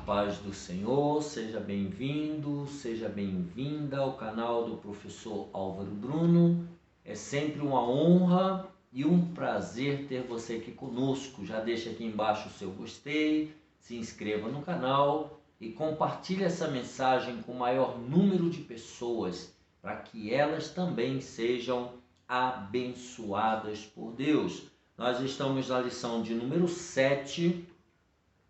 paz do Senhor, seja bem-vindo, seja bem-vinda ao canal do professor Álvaro Bruno. É sempre uma honra e um prazer ter você aqui conosco. Já deixa aqui embaixo o seu gostei, se inscreva no canal e compartilhe essa mensagem com o maior número de pessoas, para que elas também sejam abençoadas por Deus. Nós estamos na lição de número 7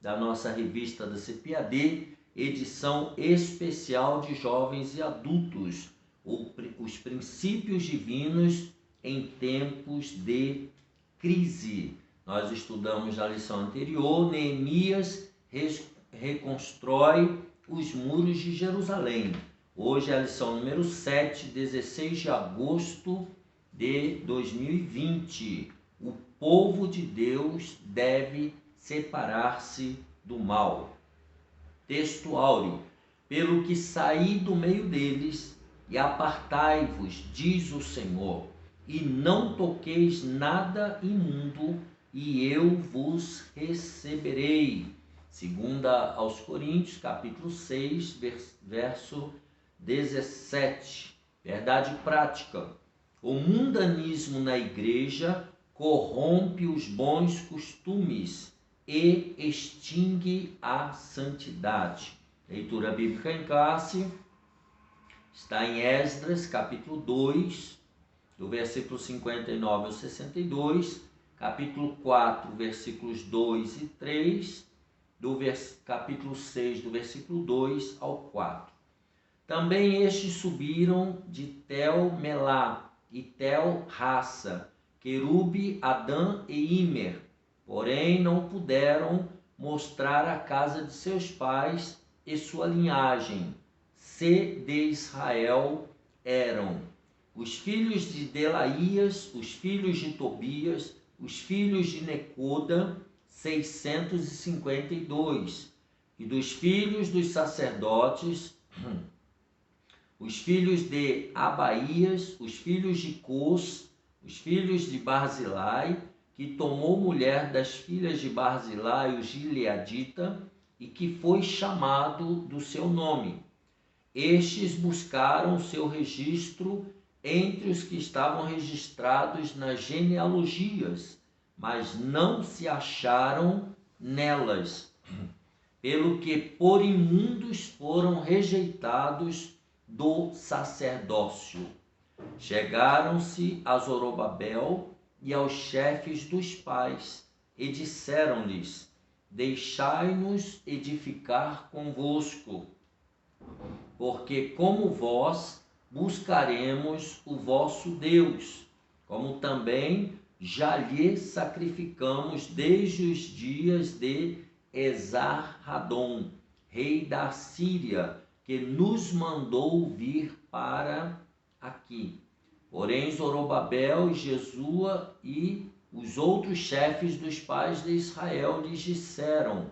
da nossa revista da CPAD, edição especial de jovens e adultos, os princípios divinos em tempos de crise. Nós estudamos na lição anterior, Neemias reconstrói os muros de Jerusalém. Hoje é a lição número 7, 16 de agosto de 2020. O povo de Deus deve separar-se do mal. Texto áureo: pelo que saí do meio deles e apartai-vos, diz o Senhor, e não toqueis nada imundo, e eu vos receberei. Segunda aos Coríntios, capítulo 6, verso 17. Verdade prática: o mundanismo na igreja corrompe os bons costumes e extingue a santidade. Leitura bíblica em classe está em Esdras, capítulo 2, do versículo 59 ao 62, capítulo 4, versículos 2 e 3, capítulo 6, do versículo 2 ao 4. Também estes subiram de Tel-Melá e Tel-Rassa, Querube, Adã e Imer, porém não puderam mostrar a casa de seus pais e sua linhagem. Se de Israel eram os filhos de Delaías, os filhos de Tobias, os filhos de Necoda, 652, e dos filhos dos sacerdotes, os filhos de Abaías, os filhos de Cos, os filhos de Barzilai, que tomou mulher das filhas de Barzilai, o gileadita, e que foi chamado do seu nome. Estes buscaram seu registro entre os que estavam registrados nas genealogias, mas não se acharam nelas, pelo que por imundos foram rejeitados do sacerdócio. Chegaram-se a Zorobabel e aos chefes dos pais, e disseram-lhes: deixai-nos edificar convosco, porque como vós buscaremos o vosso Deus, como também já lhe sacrificamos desde os dias de Esar-Hadom, rei da Síria, que nos mandou vir para aqui. Porém, Zorobabel e Jesua e os outros chefes dos pais de Israel lhes disseram: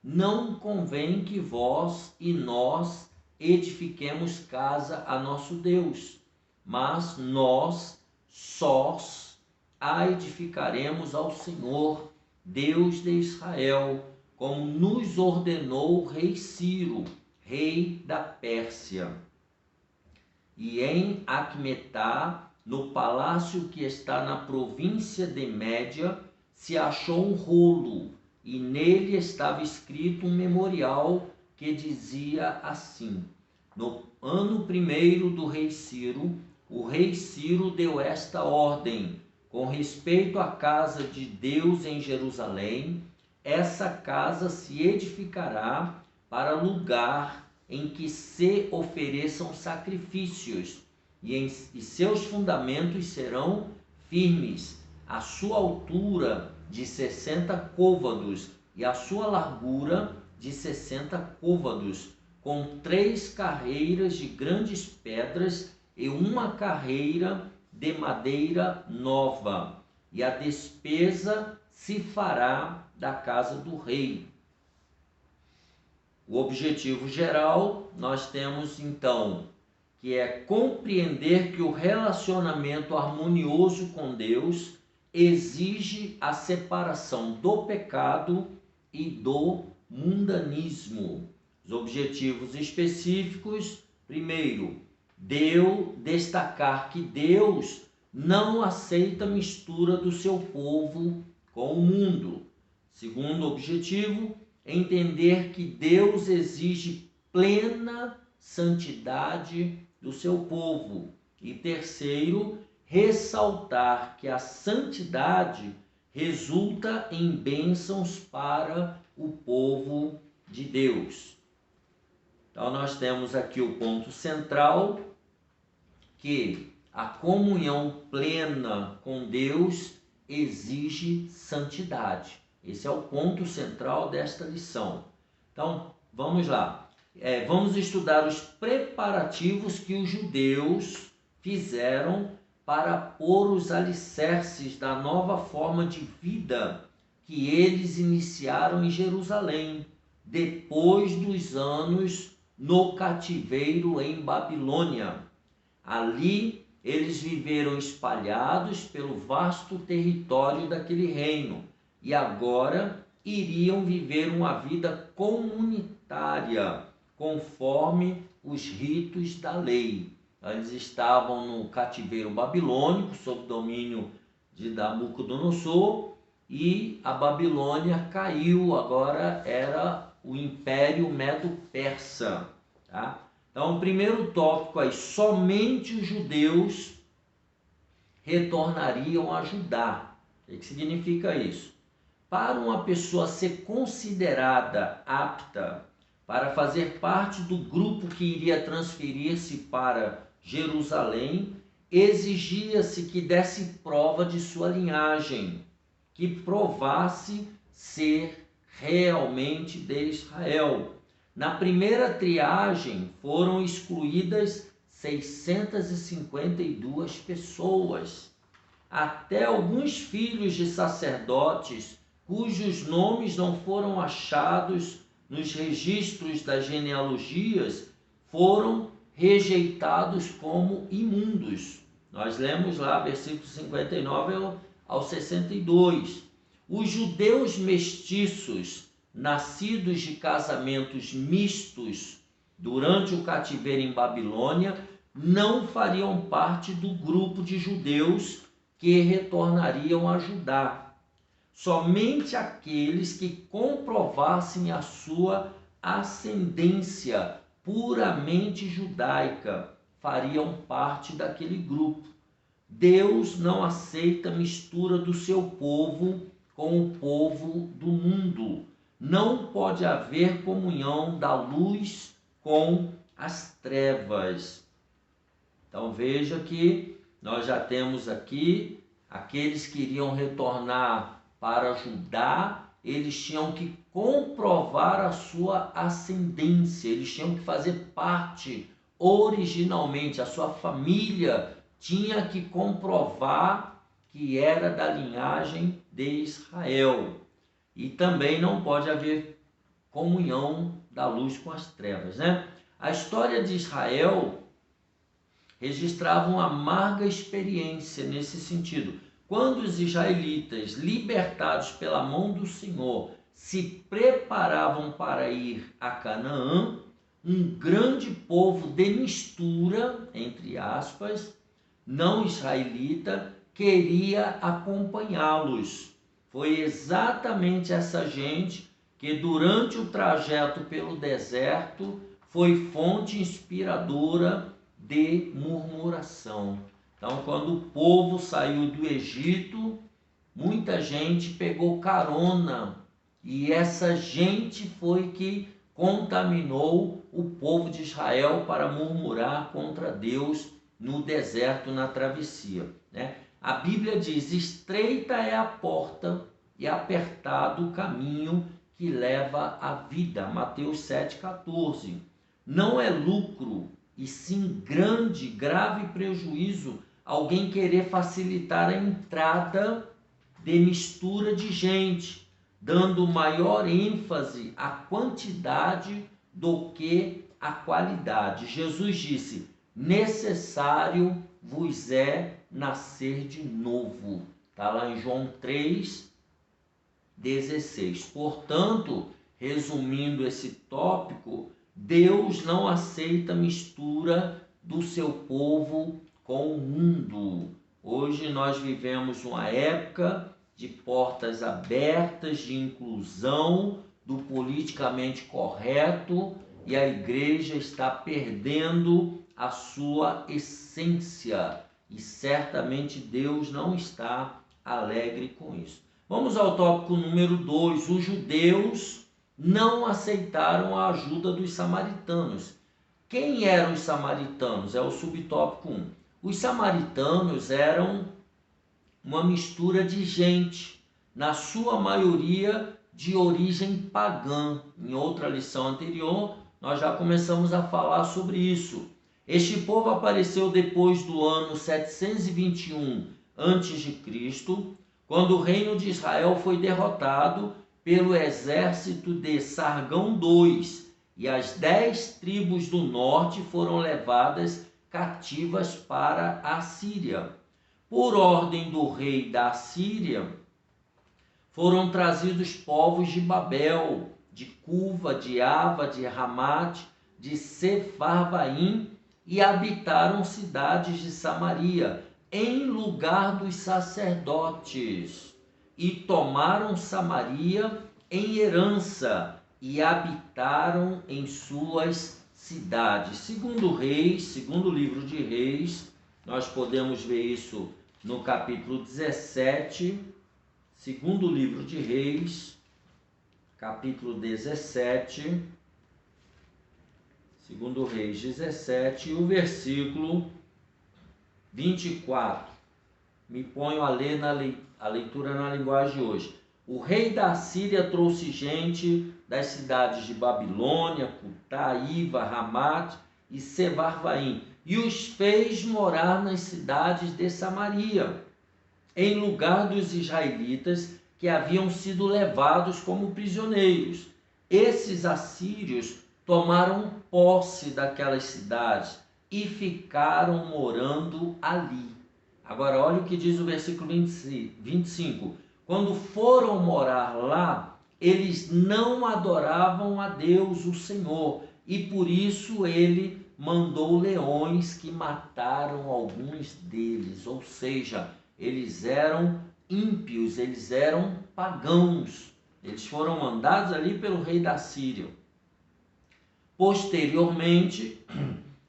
não convém que vós e nós edifiquemos casa a nosso Deus, mas nós sós a edificaremos ao Senhor, Deus de Israel, como nos ordenou o rei Ciro, rei da Pérsia. E em Acmetá, no palácio que está na província de Média, se achou um rolo, e nele estava escrito um memorial que dizia assim: no ano 1º do rei Ciro, o rei Ciro deu esta ordem: com respeito à casa de Deus em Jerusalém, essa casa se edificará para lugar em que se ofereçam sacrifícios, e seus fundamentos serão firmes, a sua altura de 60 côvados e a sua largura de 60 côvados, com 3 carreiras de grandes pedras e uma carreira de madeira nova, e a despesa se fará da casa do rei. O objetivo geral, nós temos então, que é compreender que o relacionamento harmonioso com Deus exige a separação do pecado e do mundanismo. Os objetivos específicos: primeiro, destacar que Deus não aceita mistura do seu povo com o mundo. Segundo objetivo, entender que Deus exige plena santidade do seu povo. E terceiro, ressaltar que a santidade resulta em bênçãos para o povo de Deus. Então nós temos aqui o ponto central, que a comunhão plena com Deus exige santidade. Esse é o ponto central desta lição. Então, vamos lá. Vamos estudar os preparativos que os judeus fizeram para pôr os alicerces da nova forma de vida que eles iniciaram em Jerusalém, depois dos anos no cativeiro em Babilônia. Ali, eles viveram espalhados pelo vasto território daquele reino e agora iriam viver uma vida comunitária, conforme os ritos da lei. Eles estavam no cativeiro babilônico, sob domínio de Nabucodonosor, e a Babilônia caiu, agora era o Império Medo-Persa. Tá? Então, o primeiro tópico aí: somente os judeus retornariam a Judá. O que significa isso? Para uma pessoa ser considerada apta para fazer parte do grupo que iria transferir-se para Jerusalém, exigia-se que desse prova de sua linhagem, que provasse ser realmente de Israel. Na primeira triagem foram excluídas 652 pessoas. Até alguns filhos de sacerdotes, cujos nomes não foram achados nos registros das genealogias, foram rejeitados como imundos. Nós lemos lá, versículo 59 ao 62. Os judeus mestiços, nascidos de casamentos mistos durante o cativeiro em Babilônia, não fariam parte do grupo de judeus que retornariam a Judá. Somente aqueles que comprovassem a sua ascendência puramente judaica fariam parte daquele grupo. Deus não aceita mistura do seu povo com o povo do mundo. Não pode haver comunhão da luz com as trevas. Então veja que nós já temos aqui aqueles que iriam retornar para Judá, eles tinham que comprovar a sua ascendência, eles tinham que fazer parte originalmente, a sua família tinha que comprovar que era da linhagem de Israel. E também não pode haver comunhão da luz com as trevas, né? A história de Israel registrava uma amarga experiência nesse sentido. Quando os israelitas, libertados pela mão do Senhor, se preparavam para ir a Canaã, um grande povo de mistura, entre aspas, não israelita, queria acompanhá-los. Foi exatamente essa gente que durante o trajeto pelo deserto foi fonte inspiradora de murmuração. Então, quando o povo saiu do Egito, muita gente pegou carona e essa gente foi que contaminou o povo de Israel para murmurar contra Deus no deserto, na travessia, né? A Bíblia diz: estreita é a porta e apertado o caminho que leva à vida. Mateus 7,14. Não é lucro, e sim grave prejuízo alguém querer facilitar a entrada de mistura de gente, dando maior ênfase à quantidade do que à qualidade. Jesus disse: necessário vos é nascer de novo. Está lá em João 3,16. Portanto, resumindo esse tópico, Deus não aceita mistura do seu povo com o mundo. Hoje nós vivemos uma época de portas abertas, de inclusão, do politicamente correto, e a igreja está perdendo a sua essência. E certamente Deus não está alegre com isso. Vamos ao tópico número 2. Os judeus não aceitaram a ajuda dos samaritanos. Quem eram os samaritanos? É o subtópico 1. Os samaritanos eram uma mistura de gente, na sua maioria de origem pagã. Em outra lição anterior, nós já começamos a falar sobre isso. Este povo apareceu depois do ano 721 a.C., quando o reino de Israel foi derrotado pelo exército de Sargão II, e as 10 tribos do norte foram levadas cativas para a Síria. Por ordem do rei da Síria, foram trazidos povos de Babel, de Cuva, de Ava, de Ramat, de Sefarvaim, e habitaram cidades de Samaria, em lugar dos sacerdotes, e tomaram Samaria em herança, e habitaram em suas cidades. Segundo Reis, segundo livro de Reis, nós podemos ver isso no capítulo 17, segundo livro de Reis, capítulo 17, segundo Reis 17, e o versículo 24. Me ponho a ler a leitura na linguagem de hoje. O rei da Síria trouxe gente das cidades de Babilônia, Cutá, Iva, Ramat e Sefarvaim, e os fez morar nas cidades de Samaria, em lugar dos israelitas que haviam sido levados como prisioneiros. Esses assírios tomaram posse daquelas cidades e ficaram morando ali. Agora, olha o que diz o versículo 25. Quando foram morar lá, eles não adoravam a Deus, o Senhor, e por isso ele mandou leões que mataram alguns deles. Ou seja, eles eram ímpios, eles eram pagãos. Eles foram mandados ali pelo rei da Síria. Posteriormente,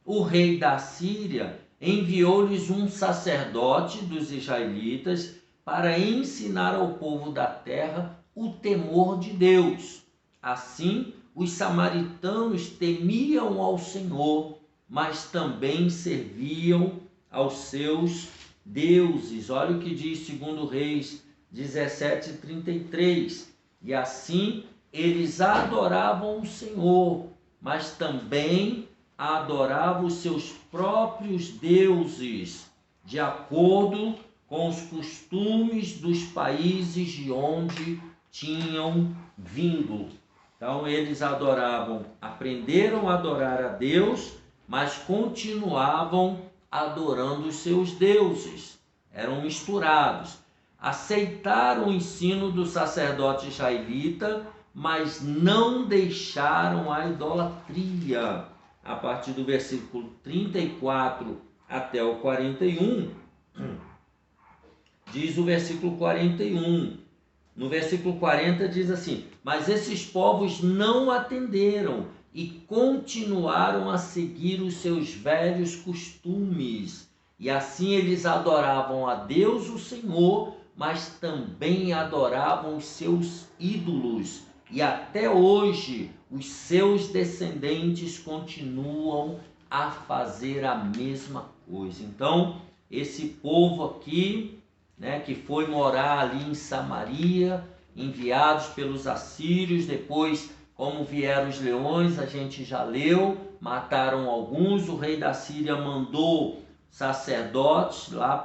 o rei da Síria enviou-lhes um sacerdote dos israelitas para ensinar ao povo da terra o temor de Deus. Assim, os samaritanos temiam ao Senhor, mas também serviam aos seus deuses. Olha o que diz 2 Reis 17:33. E assim eles adoravam o Senhor, mas também adoravam os seus próprios deuses, de acordo com os costumes dos países de onde tinham vindo. Então eles aprenderam a adorar a Deus, mas continuavam adorando os seus deuses. Eram misturados. Aceitaram o ensino do sacerdote israelita, mas não deixaram a idolatria. A partir do versículo 34 até o 41, diz o versículo 41. No versículo 40 diz assim: mas esses povos não atenderam e continuaram a seguir os seus velhos costumes. E assim eles adoravam a Deus, o Senhor, mas também adoravam os seus ídolos. E até hoje os seus descendentes continuam a fazer a mesma coisa. Então, esse povo aqui, que foi morar ali em Samaria, enviados pelos assírios, depois, como vieram os leões, a gente já leu, mataram alguns, o rei da Síria mandou sacerdotes lá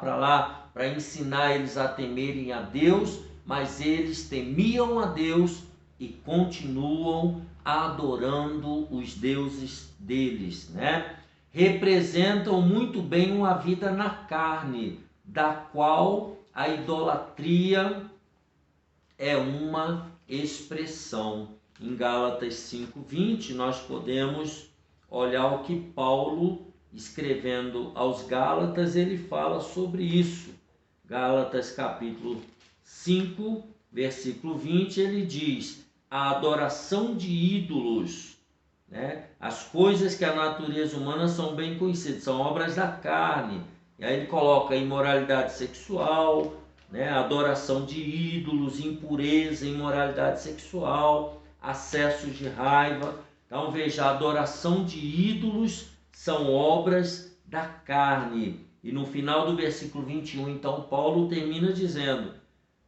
para ensinar eles a temerem a Deus, mas eles temiam a Deus e continuam adorando os deuses deles, Representam muito bem uma vida na carne, da qual a idolatria é uma expressão. em Gálatas 5:20, nós podemos olhar o que Paulo, escrevendo aos Gálatas, ele fala sobre isso. Gálatas capítulo 5, versículo 20, ele diz: a adoração de ídolos, né? As coisas que a natureza humana são bem conhecidas, são obras da carne. E aí ele coloca imoralidade sexual, né? Adoração de ídolos, impureza, imoralidade sexual, acessos de raiva. Então veja, a adoração de ídolos são obras da carne. E no final do versículo 21, então, Paulo termina dizendo: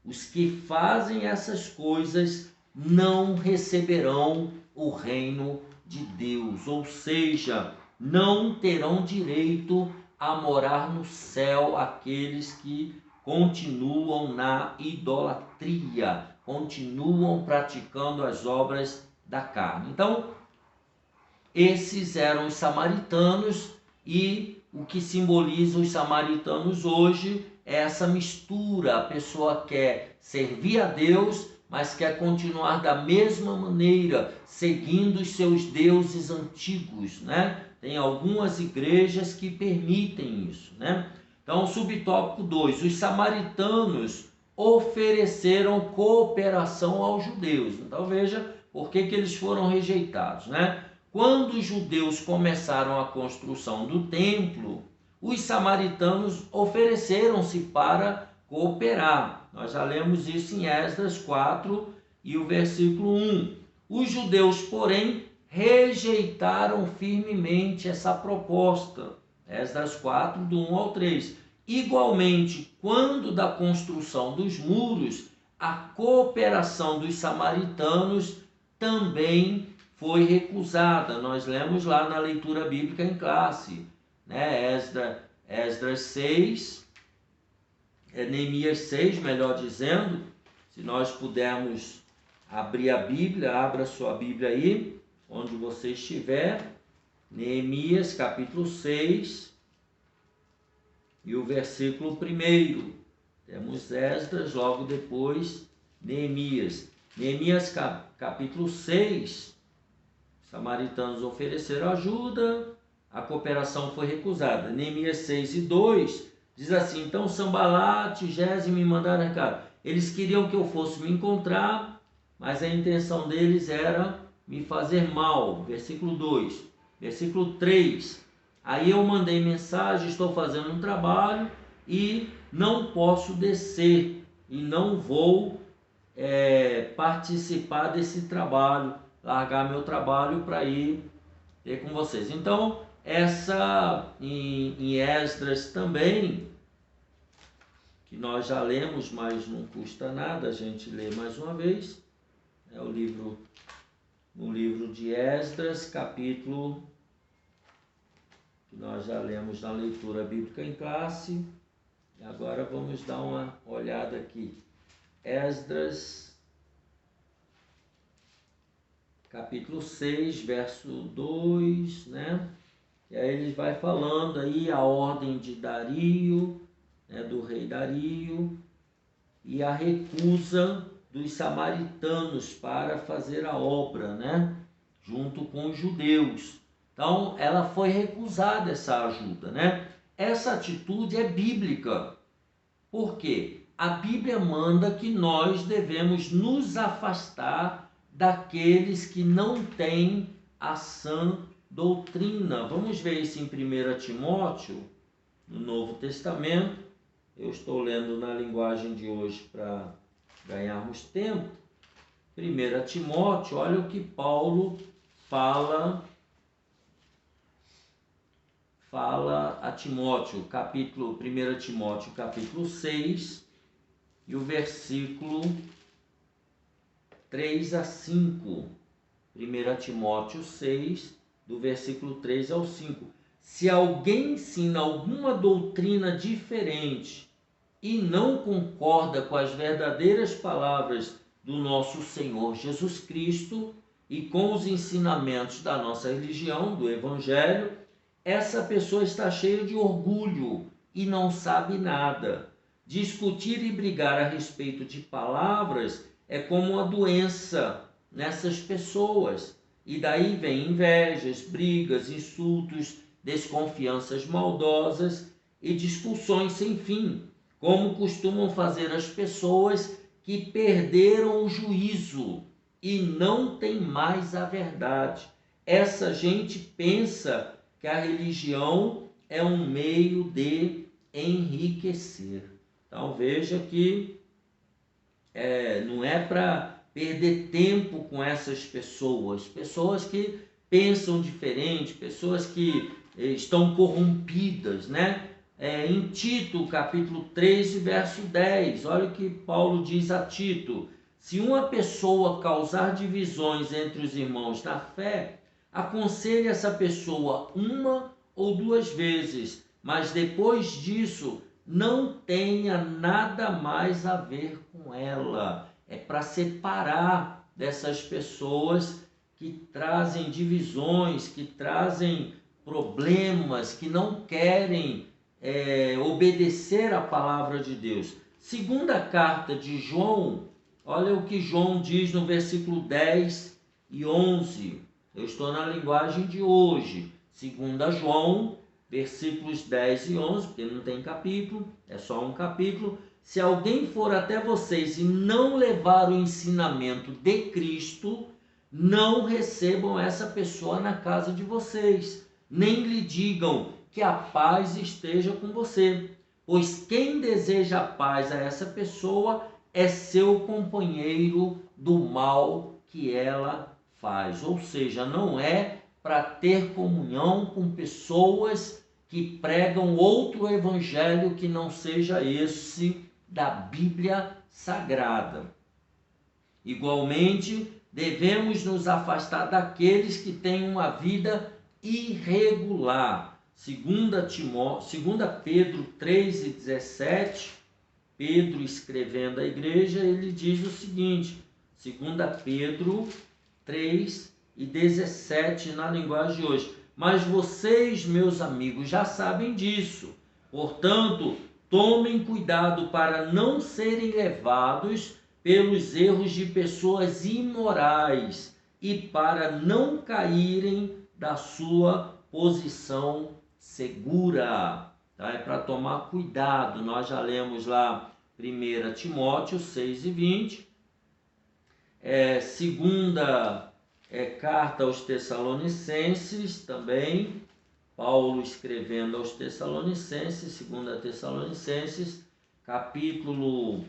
os que fazem essas coisas não receberão o reino de Deus, ou seja, não terão direito a morar no céu aqueles que continuam na idolatria, continuam praticando as obras da carne. Então, esses eram os samaritanos, e o que simboliza os samaritanos hoje é essa mistura. A pessoa quer servir a Deus, mas quer continuar da mesma maneira, seguindo os seus deuses antigos, né? Tem algumas igrejas que permitem isso, né? Então, subtópico 2, os samaritanos ofereceram cooperação aos judeus. Então, veja por que eles foram rejeitados, né? Quando os judeus começaram a construção do templo, os samaritanos ofereceram-se para cooperar. Nós já lemos isso em Esdras 4 e o versículo 1. Os judeus, porém, rejeitaram firmemente essa proposta. Esdras 4, do 1 ao 3. Igualmente, quando da construção dos muros, a cooperação dos samaritanos também foi recusada. Nós lemos lá na leitura bíblica em classe, né? Esdras 6, Neemias 6, melhor dizendo. Se nós pudermos abrir a Bíblia, abra sua Bíblia aí, onde você estiver. Neemias capítulo 6 e o versículo 1. Temos Esdras, logo depois Neemias. Neemias capítulo 6, os samaritanos ofereceram ajuda, a cooperação foi recusada. Neemias 6 e 2 diz assim: então Sambalate e Gesem me mandaram recado. Eles queriam que eu fosse me encontrar, mas a intenção deles era me fazer mal. Versículo 2. Versículo 3. Aí eu mandei mensagem: estou fazendo um trabalho e não posso descer e não vou participar desse trabalho, largar meu trabalho para ir ter com vocês. Então, essa em Esdras também, que nós já lemos, mas não custa nada a gente ler mais uma vez, é no livro de Esdras, capítulo que nós já lemos na leitura bíblica em classe. E agora vamos dar uma olhada aqui. Esdras, capítulo 6, verso 2, né? E aí ele vai falando aí a ordem de Dario, né, do rei Dario, e a recusa dos samaritanos para fazer a obra, né, junto com os judeus. Então, ela foi recusada, essa ajuda, né? Essa atitude é bíblica. Por quê? A Bíblia manda que nós devemos nos afastar daqueles que não têm a sã doutrina. Vamos ver isso em 1 Timóteo, no Novo Testamento. Eu estou lendo na linguagem de hoje para ganharmos tempo. 1 Timóteo, olha o que Paulo fala a Timóteo, 1 Timóteo capítulo 6 e o versículo 3 a 5. 1 Timóteo 6, do versículo 3 ao 5. Se alguém ensina alguma doutrina diferente e não concorda com as verdadeiras palavras do nosso Senhor Jesus Cristo e com os ensinamentos da nossa religião, do Evangelho, essa pessoa está cheia de orgulho e não sabe nada. Discutir e brigar a respeito de palavras é como uma doença nessas pessoas. E daí vem invejas, brigas, insultos, desconfianças maldosas e discussões sem fim, como costumam fazer as pessoas que perderam o juízo e não têm mais a verdade. Essa gente pensa que a religião é um meio de enriquecer. Então veja que não é para perder tempo com essas pessoas, pessoas que pensam diferente, pessoas que estão corrompidas, né? Em Tito, capítulo 3, verso 10, olha o que Paulo diz a Tito: se uma pessoa causar divisões entre os irmãos na fé, aconselhe essa pessoa uma ou duas vezes, mas depois disso não tenha nada mais a ver com ela. É para separar dessas pessoas que trazem divisões, que trazem problemas, que não querem obedecer à palavra de Deus. Segunda carta de João, olha o que João diz no versículo 10 e 11. Eu estou na linguagem de hoje. Segunda João, versículos 10 e 11, porque não tem capítulo, é só um capítulo. Se alguém for até vocês e não levar o ensinamento de Cristo, não recebam essa pessoa na casa de vocês, nem lhe digam que a paz esteja com você, pois quem deseja a paz a essa pessoa é seu companheiro do mal que ela faz. Ou seja, não é para ter comunhão com pessoas que pregam outro evangelho que não seja esse da Bíblia Sagrada. Igualmente, devemos nos afastar daqueles que têm uma vida irregular. 2 Pedro 3:17, Pedro escrevendo à igreja, ele diz o seguinte, 2 Pedro 3:17 na linguagem de hoje: mas vocês, meus amigos, já sabem disso. Portanto, tomem cuidado para não serem levados pelos erros de pessoas imorais e para não caírem da sua posição segura. Tá? É para tomar cuidado. Nós já lemos lá 1 Timóteo 6:20, segunda carta aos Tessalonicenses também, Paulo escrevendo aos Tessalonicenses, 2 Tessalonicenses, capítulo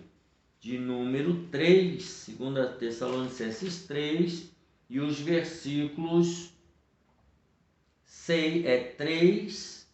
de número 3, 2 Tessalonicenses 3, e os versículos 3,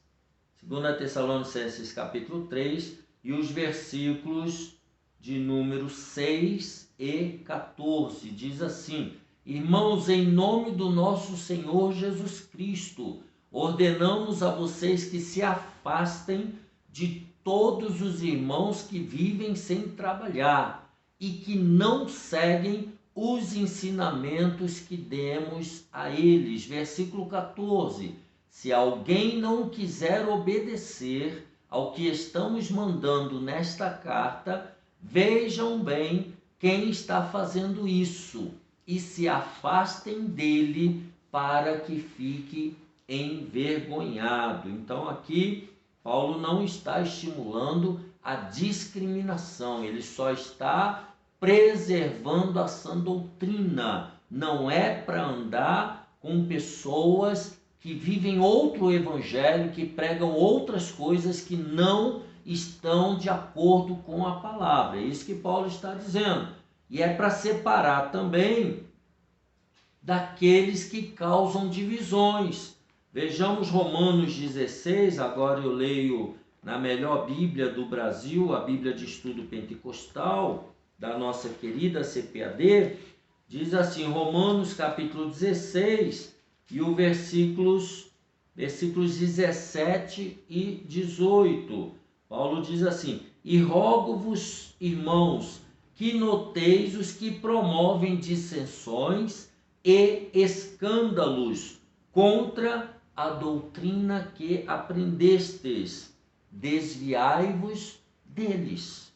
2 Tessalonicenses capítulo 3, e os versículos de número 6 e 14, diz assim: irmãos, em nome do nosso Senhor Jesus Cristo, ordenamos a vocês que se afastem de todos os irmãos que vivem sem trabalhar e que não seguem os ensinamentos que demos a eles. Versículo 14. Se alguém não quiser obedecer ao que estamos mandando nesta carta, vejam bem quem está fazendo isso e se afastem dele para que fique envergonhado. Então aqui Paulo não está estimulando a discriminação, ele só está preservando a sã doutrina. Não é para andar com pessoas que vivem outro evangelho, que pregam outras coisas que não estão de acordo com a palavra. É isso que Paulo está dizendo. E é para separar também daqueles que causam divisões. Vejamos Romanos 16, agora eu leio na melhor Bíblia do Brasil, a Bíblia de Estudo Pentecostal, da nossa querida CPAD, diz assim, Romanos capítulo 16, e o versículos 17 e 18. Paulo diz assim, e rogo-vos, irmãos, que noteis os que promovem dissensões e escândalos contra a doutrina que aprendestes, desviai-vos deles,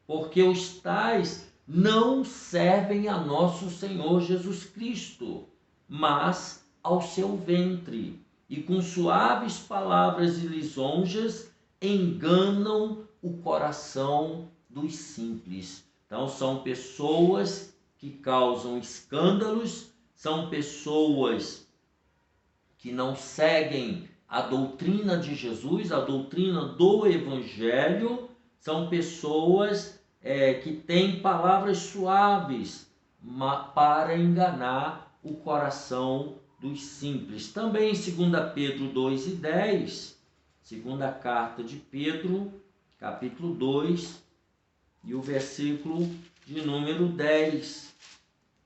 porque os tais não servem a nosso Senhor Jesus Cristo, mas ao seu ventre, e com suaves palavras e lisonjas enganam o coração dos simples. Então são pessoas que causam escândalos, são pessoas que não seguem a doutrina de Jesus, a doutrina do Evangelho, são pessoas que têm palavras suaves para enganar o coração dos simples. Também em 2 Pedro 2:10, segunda carta de Pedro, capítulo 2, e o versículo de número 10,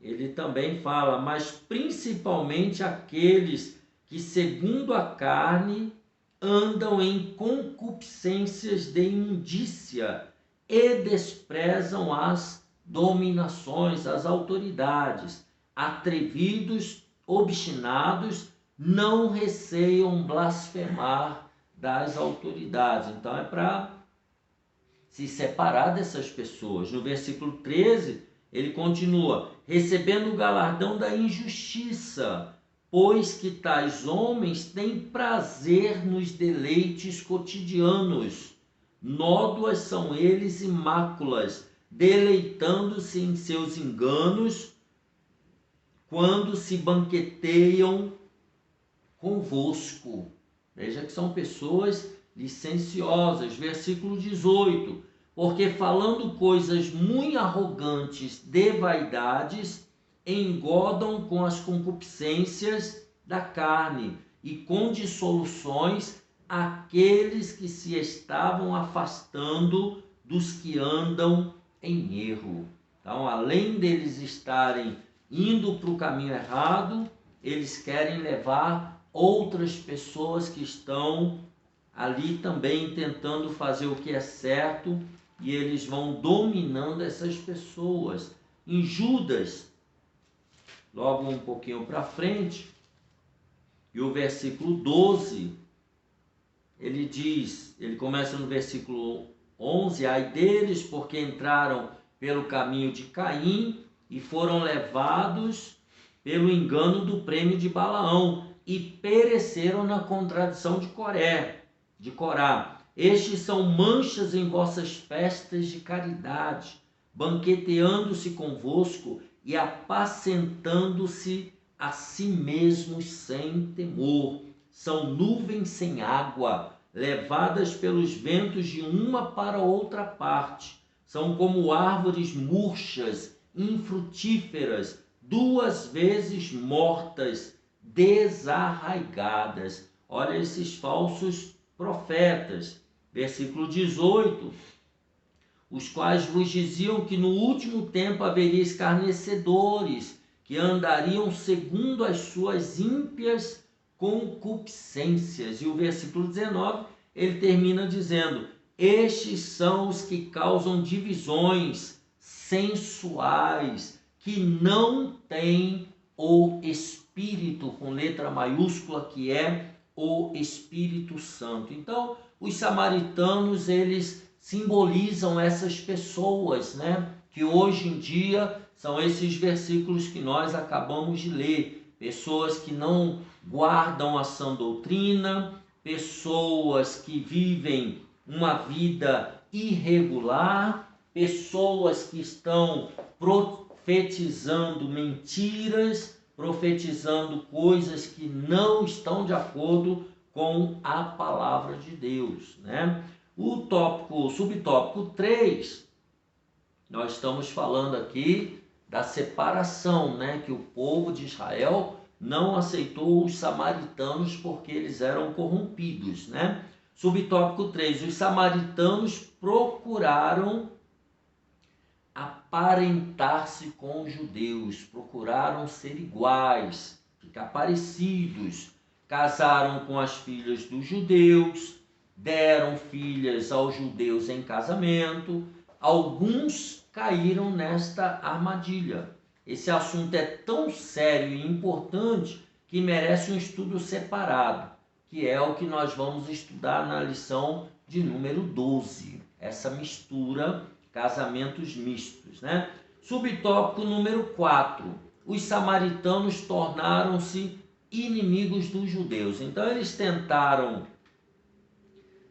ele também fala: mas principalmente aqueles que segundo a carne andam em concupiscências de imundícia e desprezam as dominações, as autoridades, atrevidos, obstinados, não receiam blasfemar das autoridades. Então é para se separar dessas pessoas. No versículo 13, ele continua: recebendo o galardão da injustiça, pois que tais homens têm prazer nos deleites cotidianos. Nódoas são eles e máculas, deleitando-se em seus enganos, quando se banqueteiam convosco. Veja que são pessoas licenciosas. Versículo 18: porque falando coisas muito arrogantes de vaidades, engodam com as concupiscências da carne e com dissoluções aqueles que se estavam afastando dos que andam em erro. Então, além deles estarem indo para o caminho errado, eles querem levar outras pessoas que estão ali também tentando fazer o que é certo, e eles vão dominando essas pessoas. Em Judas, logo um pouquinho para frente, e o versículo 12, ele diz, ele começa no versículo 11: ai deles, porque entraram pelo caminho de Caim e foram levados pelo engano do prêmio de Balaão e pereceram na contradição de Corá. Estes são manchas em vossas festas de caridade, banqueteando-se convosco e apacentando-se a si mesmos sem temor. São nuvens sem água, levadas pelos ventos de uma para outra parte. São como árvores murchas, infrutíferas, 2 vezes mortas, desarraigadas. Olha esses falsos profetas. Versículo 18: os quais vos diziam que no último tempo haveria escarnecedores, que andariam segundo as suas ímpias concupiscências. E o versículo 19, ele termina dizendo: estes são os que causam divisões sensuais, que não têm o Espírito, com letra maiúscula, que é o Espírito Santo. Então, os samaritanos, eles simbolizam essas pessoas, né? Que hoje em dia são esses versículos que nós acabamos de ler. Pessoas que não guardam a sã doutrina, pessoas que vivem uma vida irregular, pessoas que estão profetizando mentiras, profetizando coisas que não estão de acordo com a palavra de Deus, né? O subtópico 3, nós estamos falando aqui da separação, né? Que o povo de Israel não aceitou os samaritanos porque eles eram corrompidos, né? Subtópico 3, os samaritanos procuraram aparentar-se com os judeus, procuraram ser iguais, ficar parecidos, casaram com as filhas dos judeus, deram filhas aos judeus em casamento. Alguns caíram nesta armadilha. Esse assunto é tão sério e importante que merece um estudo separado, que é o que nós vamos estudar na lição de número 12, essa mistura, casamentos mistos, né? Subtópico número 4. Os samaritanos tornaram-se inimigos dos judeus. Então eles tentaram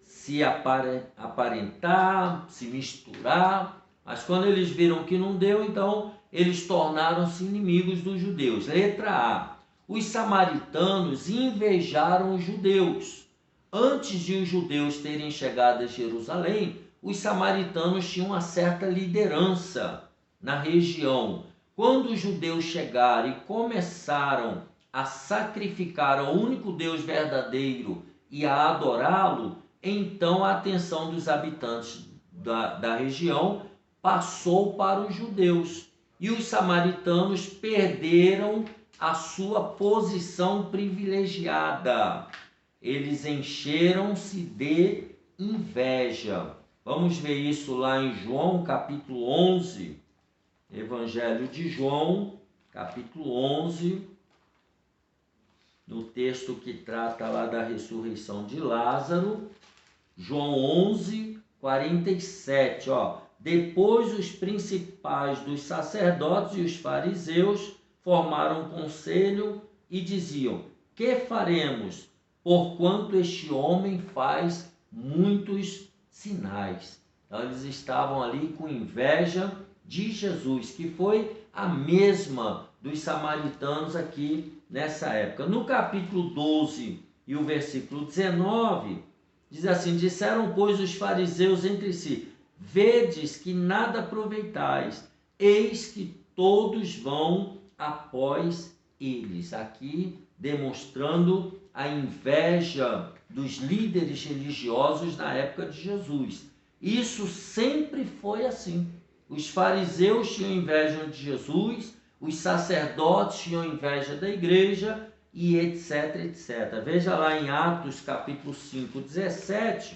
se aparentar, se misturar, mas quando eles viram que não deu, então eles tornaram-se inimigos dos judeus. Letra A. Os samaritanos invejaram os judeus. Antes de os judeus terem chegado a Jerusalém, os samaritanos tinham uma certa liderança na região. Quando os judeus chegaram e começaram a sacrificar ao único Deus verdadeiro e a adorá-lo, então a atenção dos habitantes da região passou para os judeus. E os samaritanos perderam a sua posição privilegiada. Eles encheram-se de inveja. Vamos ver isso lá em João, capítulo 11. Evangelho de João, capítulo 11. No texto que trata lá da ressurreição de Lázaro. João 11, 47. Depois os principais dos sacerdotes e os fariseus formaram um conselho e diziam: que faremos, porquanto este homem faz muitos sinais? Então eles estavam ali com inveja de Jesus, que foi a mesma dos samaritanos aqui nessa época. No capítulo 12 e o versículo 19, diz assim: disseram, pois, os fariseus entre si: vedes que nada aproveitais, eis que todos vão após eles. Aqui demonstrando a inveja dos líderes religiosos na época de Jesus. Isso sempre foi assim. Os fariseus tinham inveja de Jesus, os sacerdotes tinham inveja da igreja e etc, etc. Veja lá em Atos capítulo 5, 17.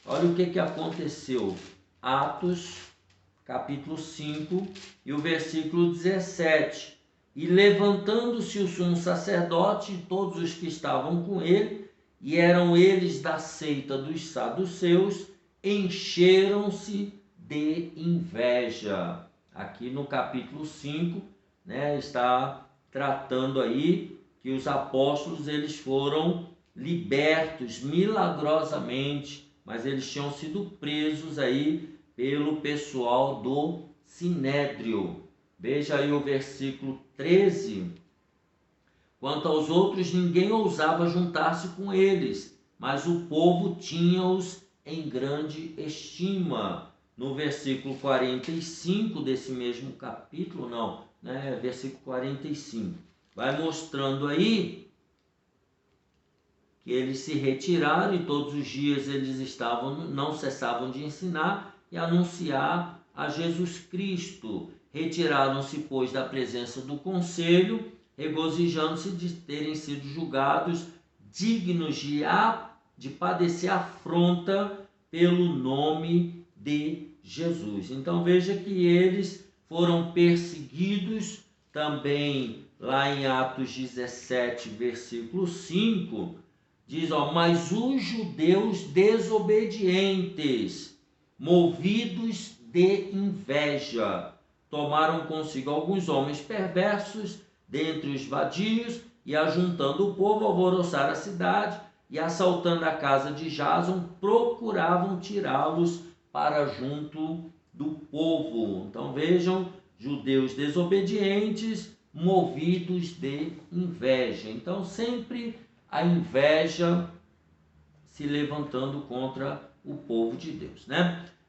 Olha o que aconteceu. Atos capítulo 5 e o versículo 17. E levantando-se o sumo sacerdote e todos os que estavam com ele, e eram eles da seita dos saduceus, encheram-se de inveja. Aqui no capítulo 5, está tratando aí que os apóstolos eles foram libertos milagrosamente, mas eles tinham sido presos aí pelo pessoal do Sinédrio. Veja aí o versículo 13. Quanto aos outros, ninguém ousava juntar-se com eles, mas o povo tinha-os em grande estima. No versículo 45 desse mesmo capítulo, versículo 45, vai mostrando aí que eles se retiraram e todos os dias eles não cessavam de ensinar e anunciar a Jesus Cristo. Retiraram-se, pois, da presença do conselho, regozijando-se de terem sido julgados dignos de padecer afronta pelo nome de Jesus. Então veja que eles foram perseguidos também lá em Atos 17, versículo 5, diz, mas os judeus desobedientes, movidos de inveja, tomaram consigo alguns homens perversos dentre os vadios e, ajuntando o povo, alvoroçaram a cidade e, assaltando a casa de Jason, procuravam tirá-los para junto do povo. Então vejam, judeus desobedientes, movidos de inveja. Então sempre a inveja se levantando contra o povo de Deus,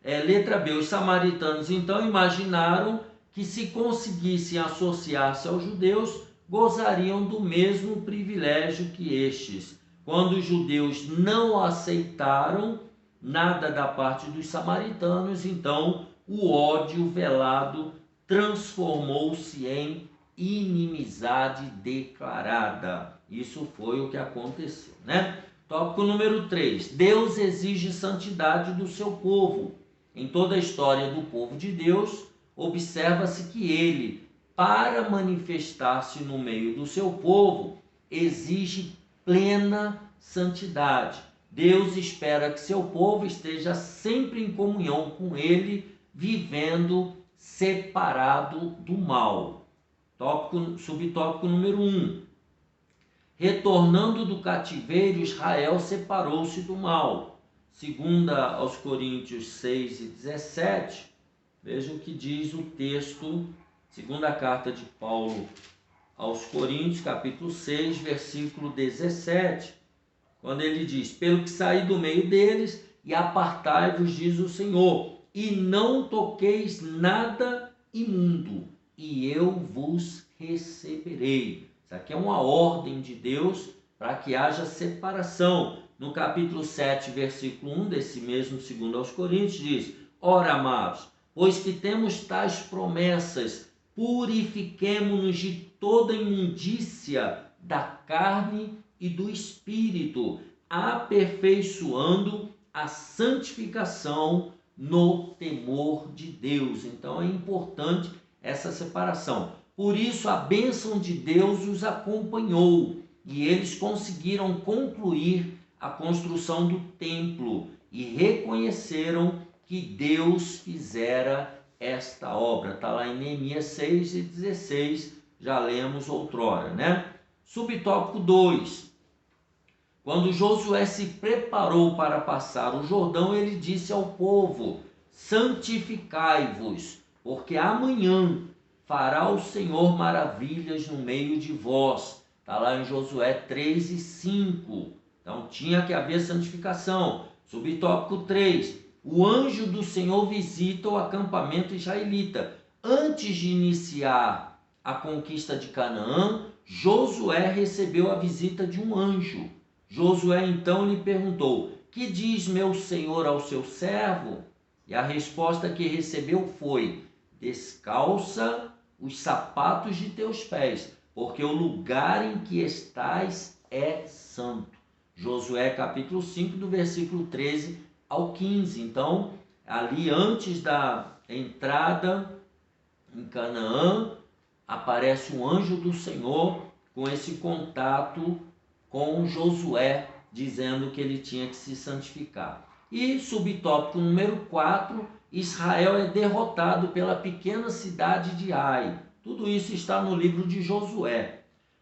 Letra B, os samaritanos então imaginaram que se conseguissem associar-se aos judeus, gozariam do mesmo privilégio que estes. Quando os judeus não aceitaram nada da parte dos samaritanos, então o ódio velado transformou-se em inimizade declarada. Isso foi o que aconteceu, Tópico número 3. Deus exige santidade do seu povo. Em toda a história do povo de Deus, observa-se que ele, para manifestar-se no meio do seu povo, exige plena santidade. Deus espera que seu povo esteja sempre em comunhão com ele, vivendo separado do mal. Subtópico número 1. Retornando do cativeiro, Israel separou-se do mal. Segunda aos Coríntios 6 e 17, veja o que diz o texto, segunda carta de Paulo aos Coríntios, capítulo 6, versículo 17, quando ele diz: pelo que saí do meio deles e apartai-vos, diz o Senhor, e não toqueis nada imundo, e eu vos receberei. Isso aqui é uma ordem de Deus para que haja separação. No capítulo 7, versículo 1 desse mesmo 2 aos Coríntios, diz: ora, amados, pois que temos tais promessas, purifiquemo-nos de toda imundícia da carne e do espírito, aperfeiçoando a santificação no temor de Deus. Então é importante essa separação. Por isso a bênção de Deus os acompanhou e eles conseguiram concluir a construção do templo e reconheceram que Deus fizera esta obra. Está lá em Neemias 6 e 16, já lemos outrora, né? Subtópico 2. Quando Josué se preparou para passar o Jordão, ele disse ao povo: santificai-vos, porque amanhã fará o Senhor maravilhas no meio de vós. Está lá em Josué 3 e 5. Então tinha que haver santificação. Subtópico 3. O anjo do Senhor visita o acampamento israelita. Antes de iniciar a conquista de Canaã, Josué recebeu a visita de um anjo. Josué então lhe perguntou: que diz meu senhor ao seu servo? E a resposta que recebeu foi: descalça os sapatos de teus pés, porque o lugar em que estás é santo. Josué capítulo 5, do versículo 13 ao 15. Então, ali antes da entrada em Canaã, aparece um anjo do Senhor com esse contato com Josué, dizendo que ele tinha que se santificar. E subtópico número 4, Israel é derrotado pela pequena cidade de Ai. Tudo isso está no livro de Josué.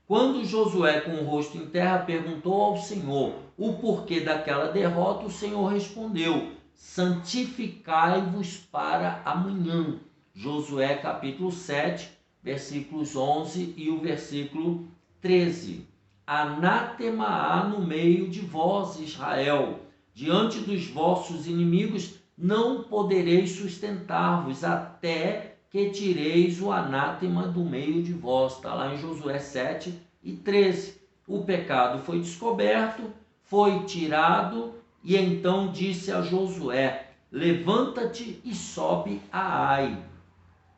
Quando Josué, com o rosto em terra, perguntou ao Senhor o porquê daquela derrota, o Senhor respondeu: santificai-vos para amanhã. Josué capítulo 7, versículos 11 e o versículo 13. Anátema há no meio de vós, Israel. Diante dos vossos inimigos não podereis sustentar-vos, até que tireis o anátema do meio de vós. Está lá em Josué 7 e 13. O pecado foi descoberto, foi tirado, e então disse a Josué: levanta-te e sobe a Ai.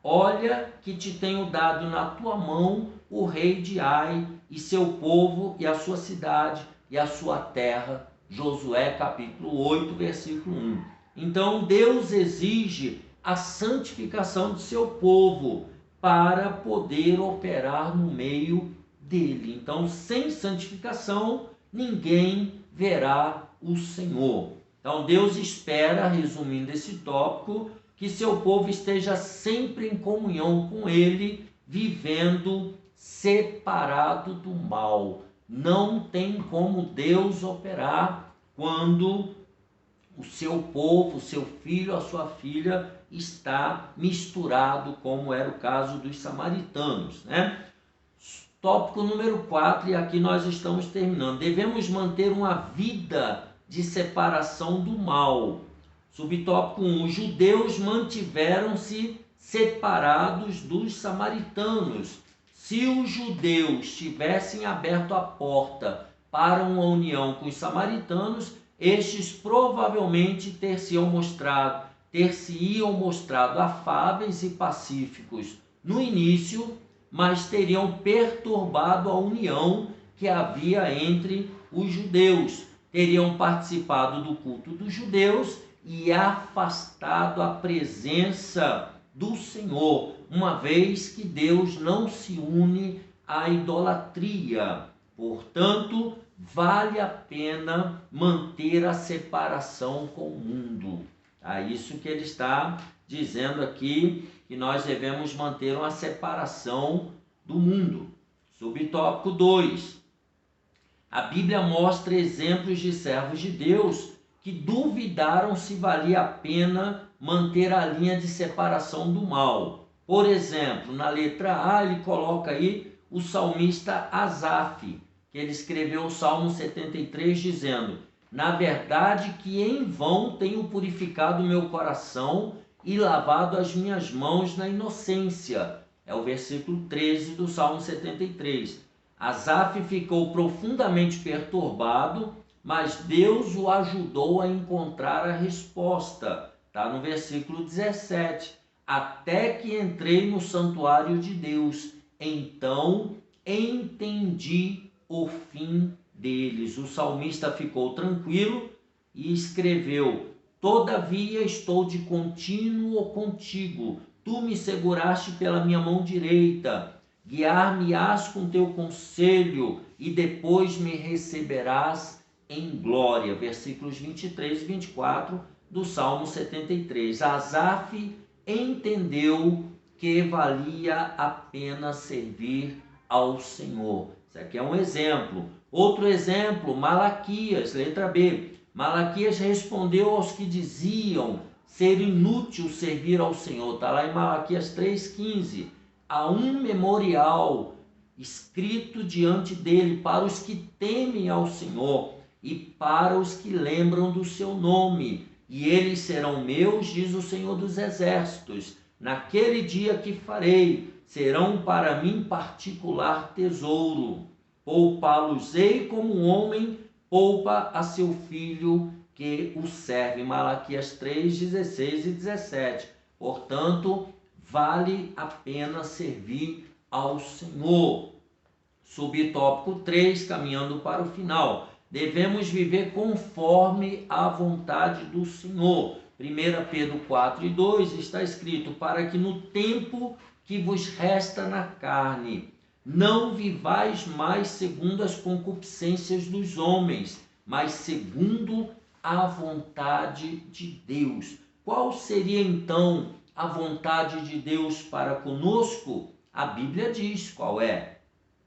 Olha que te tenho dado na tua mão o rei de Ai, e seu povo, e a sua cidade, e a sua terra. Josué capítulo 8, versículo 1. Então Deus exige a santificação de seu povo para poder operar no meio dele. Então, sem santificação, ninguém verá o Senhor. Então, Deus espera, resumindo esse tópico, que seu povo esteja sempre em comunhão com ele, vivendo separado do mal. Não tem como Deus operar quando o seu povo, o seu filho, a sua filha está misturado, como era o caso dos samaritanos, né? Tópico número 4, e aqui nós estamos terminando. Devemos manter uma vida de separação do mal. Subtópico 1. Os judeus mantiveram-se separados dos samaritanos. Se os judeus tivessem aberto a porta para uma união com os samaritanos, estes provavelmente ter-se-iam mostrado afáveis e pacíficos no início, mas teriam perturbado a união que havia entre os judeus, teriam participado do culto dos judeus e afastado a presença do Senhor, uma vez que Deus não se une à idolatria. Portanto, vale a pena manter a separação com o mundo. É isso que ele está dizendo aqui, que que nós devemos manter uma separação do mundo. Subtópico 2. A Bíblia mostra exemplos de servos de Deus que duvidaram se valia a pena manter a linha de separação do mal. Por exemplo, na letra A ele coloca aí o salmista Asaf, que ele escreveu o Salmo 73 dizendo: na verdade que em vão tenho purificado o meu coração e lavado as minhas mãos na inocência. É o versículo 13 do Salmo 73. Asaf ficou profundamente perturbado, mas Deus o ajudou a encontrar a resposta. Está no versículo 17. Até que entrei no santuário de Deus, então entendi o fim deles. O salmista ficou tranquilo e escreveu: todavia estou de contínuo contigo, tu me seguraste pela minha mão direita, guiar-me-ás com teu conselho e depois me receberás em glória. Versículos 23 e 24 do Salmo 73. Asaf entendeu que valia a pena servir ao Senhor. Isso aqui é um exemplo. Outro exemplo, Malaquias, letra B. Malaquias respondeu aos que diziam ser inútil servir ao Senhor. Está lá em Malaquias 3,15. Há um memorial escrito diante dele para os que temem ao Senhor e para os que lembram do seu nome. E eles serão meus, diz o Senhor dos Exércitos. Naquele dia que farei, serão para mim particular tesouro. Poupá-los-ei como um homem poupa a seu filho que o serve. Malaquias 3, 16 e 17. Portanto, vale a pena servir ao Senhor. Subtópico 3, caminhando para o final. Devemos viver conforme a vontade do Senhor. 1 Pedro 4 e 2 está escrito: para que no tempo que vos resta na carne, não vivais mais segundo as concupiscências dos homens, mas segundo a vontade de Deus. Qual seria então a vontade de Deus para conosco? A Bíblia diz qual é.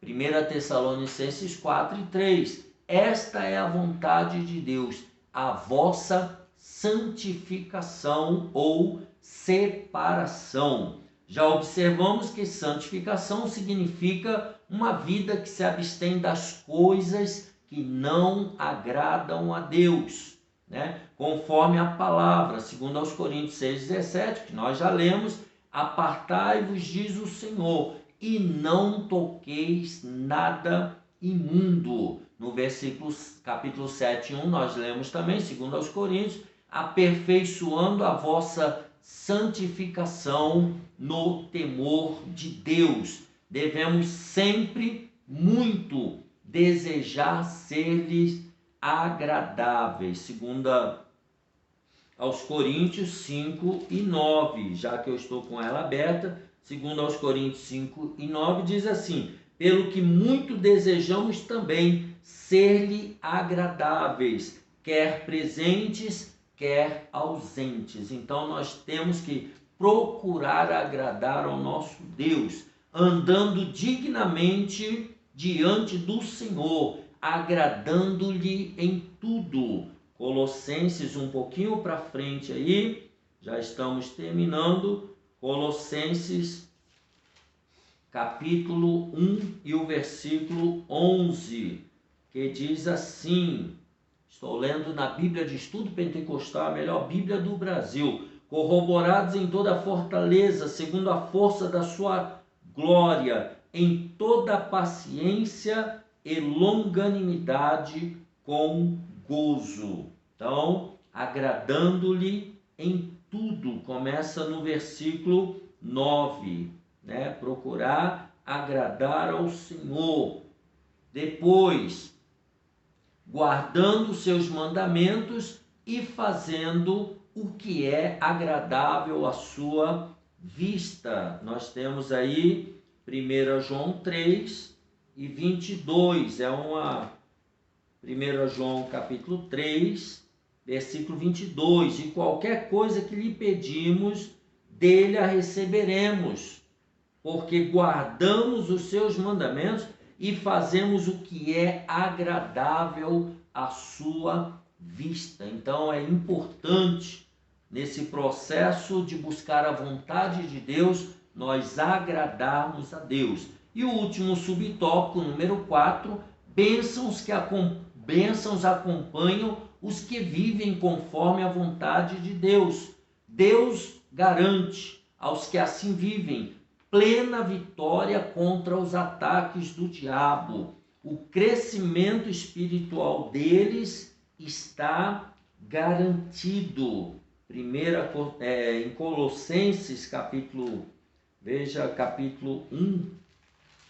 1 Tessalonicenses 4 e 3. Esta é a vontade de Deus, a vossa santificação ou separação. Já observamos que santificação significa uma vida que se abstém das coisas que não agradam a Deus, né? Conforme a palavra, segundo aos Coríntios 6,17, que nós já lemos: apartai-vos, diz o Senhor, e não toqueis nada imundo. No versículo, capítulo 7, 1, nós lemos também, segundo aos Coríntios: aperfeiçoando a vossa santificação no temor de Deus. Devemos sempre muito desejar ser-lhes agradáveis. Segundo aos Coríntios 5 e 9, já que eu estou com ela aberta, segundo aos Coríntios 5 e 9, diz assim: pelo que muito desejamos também ser-lhe agradáveis, quer presentes, quer ausentes. Então nós temos que procurar agradar ao nosso Deus, andando dignamente diante do Senhor, agradando-lhe em tudo. Colossenses, um pouquinho para frente aí, já estamos terminando. Colossenses capítulo 1 e o versículo 11, que diz assim: estou lendo na Bíblia de Estudo Pentecostal, a melhor Bíblia do Brasil. Corroborados em toda a fortaleza, segundo a força da sua glória, em toda paciência e longanimidade com gozo. Então, agradando-lhe em tudo. Começa no versículo 9, né? Procurar agradar ao Senhor. Depois, guardando os seus mandamentos e fazendo o que é agradável à sua vista. Nós temos aí 1 João 3 e 22. É 1 João capítulo 3, versículo 22. E qualquer coisa que lhe pedimos, dele a receberemos, porque guardamos os seus mandamentos e fazemos o que é agradável à sua vista. Então é importante, nesse processo de buscar a vontade de Deus, nós agradarmos a Deus. E o último subtópico, número 4, bênçãos acompanham os que vivem conforme a vontade de Deus. Deus garante aos que assim vivem plena vitória contra os ataques do diabo. O crescimento espiritual deles está garantido. Em Colossenses, capítulo 1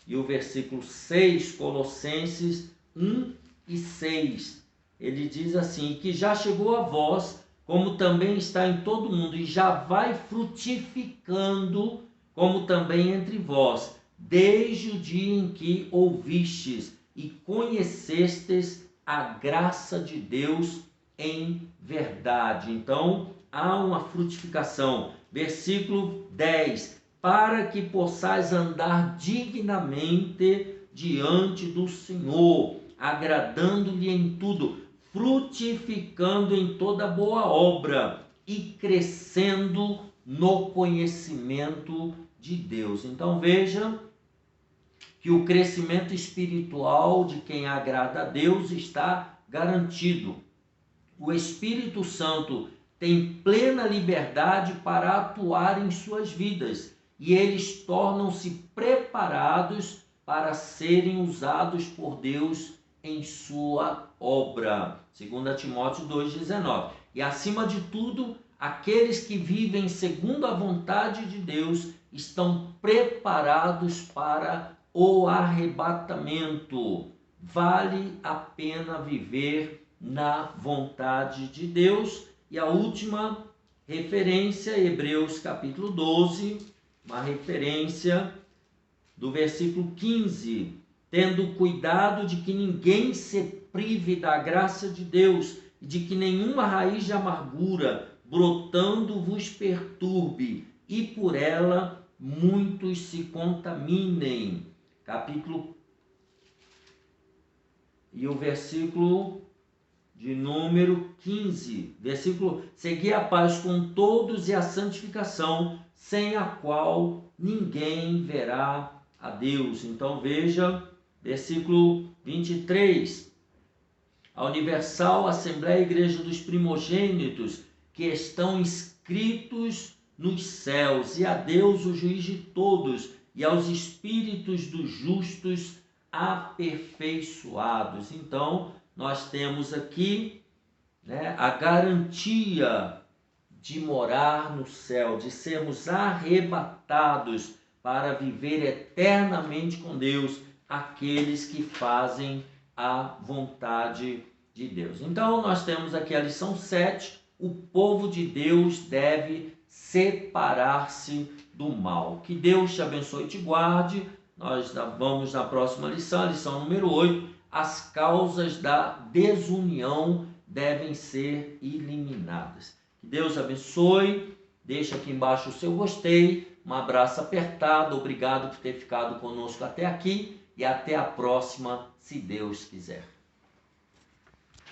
e o versículo 6, Colossenses 1 e 6. Ele diz assim, que já chegou a vós, como também está em todo mundo, e já vai frutificando, como também entre vós, desde o dia em que ouvistes e conhecestes a graça de Deus em verdade. Então, há uma frutificação. Versículo 10, para que possais andar dignamente diante do Senhor, agradando-lhe em tudo, frutificando em toda boa obra e crescendo no conhecimento de Deus. Então veja que o crescimento espiritual de quem agrada a Deus está garantido. O Espírito Santo tem plena liberdade para atuar em suas vidas e eles tornam-se preparados para serem usados por Deus em sua obra. 2 Timóteo 2,19. E acima de tudo, aqueles que vivem segundo a vontade de Deus estão preparados para o arrebatamento. Vale a pena viver na vontade de Deus. E a última referência, Hebreus capítulo 12, uma referência do versículo 15. Tendo cuidado de que ninguém se prive da graça de Deus, e de que nenhuma raiz de amargura brotando vos perturbe, e por ela muitos se contaminem. E o versículo de número 15, versículo, segui a paz com todos e a santificação, sem a qual ninguém verá a Deus. Então veja, versículo 23, a Universal Assembleia Igreja dos Primogênitos, que estão inscritos nos céus, e a Deus, o juiz de todos, e aos espíritos dos justos aperfeiçoados. Então, nós temos aqui, a garantia de morar no céu, de sermos arrebatados para viver eternamente com Deus, aqueles que fazem a vontade de Deus. Então, nós temos aqui a lição 7, o povo de Deus deve separar-se do mal. Que Deus te abençoe e te guarde. Nós vamos na próxima lição, a lição número 8, as causas da desunião devem ser eliminadas. Que Deus abençoe, deixa aqui embaixo o seu gostei, um abraço apertado, obrigado por ter ficado conosco até aqui e até a próxima, se Deus quiser.